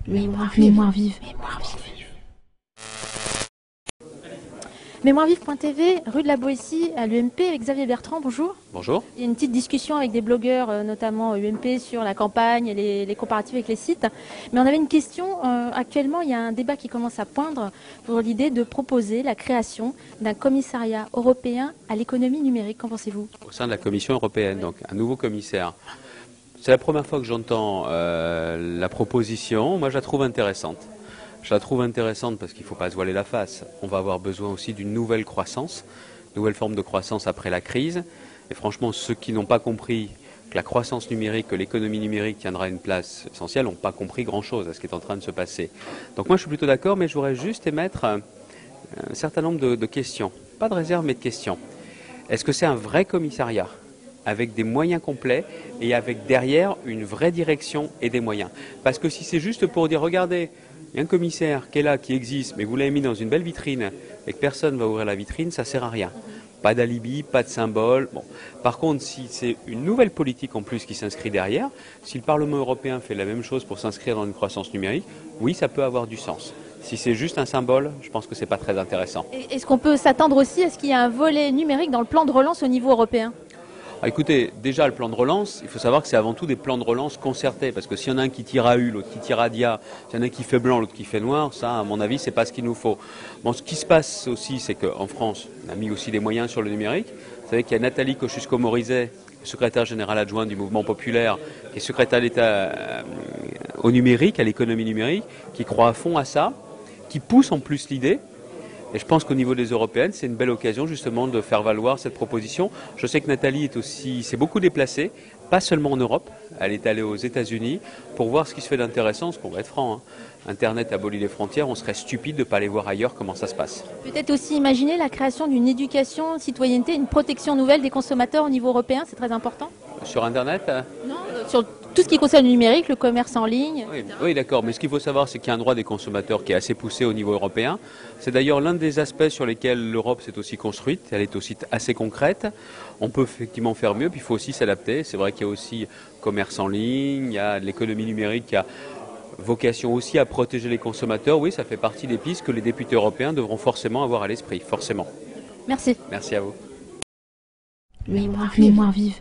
Mémoire vive. Mémoire vive. Mémoirevive.tv, rue de la Boétie, à l'UMP, avec Xavier Bertrand, bonjour. Bonjour. Il y a une petite discussion avec des blogueurs, notamment UMP, sur la campagne et les comparatifs avec les sites. Mais on avait une question. Actuellement, il y a un débat qui commence à poindre pour l'idée de proposer la création d'un commissariat européen à l'économie numérique. Qu'en pensez-vous? Au sein de la Commission européenne, donc un nouveau commissaire. C'est la première fois que j'entends la proposition. Moi, je la trouve intéressante. Je la trouve intéressante parce qu'il ne faut pas se voiler la face. On va avoir besoin aussi d'une nouvelle croissance, nouvelle forme de croissance après la crise. Et franchement, ceux qui n'ont pas compris que la croissance numérique, que l'économie numérique tiendra une place essentielle, n'ont pas compris grand-chose à ce qui est en train de se passer. Donc moi, je suis plutôt d'accord, mais je voudrais juste émettre un certain nombre de questions. Pas de réserve, mais de questions. Est-ce que c'est un vrai commissariat avec des moyens complets et avec derrière une vraie direction et des moyens? Parce que si c'est juste pour dire, regardez, il y a un commissaire qui est là, qui existe, mais vous l'avez mis dans une belle vitrine et que personne ne va ouvrir la vitrine, ça ne sert à rien. Pas d'alibi, pas de symbole. Bon. Par contre, si c'est une nouvelle politique en plus qui s'inscrit derrière, si le Parlement européen fait la même chose pour s'inscrire dans une croissance numérique, oui, ça peut avoir du sens. Si c'est juste un symbole, je pense que ce n'est pas très intéressant. Est-ce qu'on peut s'attendre aussi à ce qu'il y ait un volet numérique dans le plan de relance au niveau européen? Écoutez, déjà le plan de relance, il faut savoir que c'est avant tout des plans de relance concertés, parce que s'il y en a un qui tire à U, l'autre qui tire à dia, s'il y en a un qui fait blanc, l'autre qui fait noir, ça, à mon avis, c'est pas ce qu'il nous faut. Bon, ce qui se passe aussi, c'est qu'en France, on a mis aussi des moyens sur le numérique. Vous savez qu'il y a Nathalie Kosciusko-Morizet, secrétaire générale adjointe du Mouvement populaire, qui est secrétaire d'État au numérique, à l'économie numérique, qui croit à fond à ça, qui pousse en plus l'idée. Et je pense qu'au niveau des européennes, c'est une belle occasion justement de faire valoir cette proposition. Je sais que Nathalie s'est beaucoup déplacée, pas seulement en Europe, elle est allée aux États-Unis pour voir ce qui se fait d'intéressant, parce qu'on va être franc, hein. Internet abolit les frontières, on serait stupide de ne pas aller voir ailleurs comment ça se passe. Peut-être aussi imaginer la création d'une éducation, citoyenneté, une protection nouvelle des consommateurs au niveau européen, c'est très important? Sur Internet Non, sur tout ce qui concerne le numérique, le commerce en ligne. Oui, d'accord, mais ce qu'il faut savoir, c'est qu'il y a un droit des consommateurs qui est assez poussé au niveau européen. C'est d'ailleurs l'un des aspects sur lesquels l'Europe s'est aussi construite, elle est aussi assez concrète. On peut effectivement faire mieux, puis il faut aussi s'adapter. C'est vrai qu'il y a aussi commerce en ligne, il y a l'économie numérique qui a vocation aussi à protéger les consommateurs. Oui, ça fait partie des pistes que les députés européens devront forcément avoir à l'esprit, forcément. Merci. Merci à vous. Mémoire vive. Mémoire vive.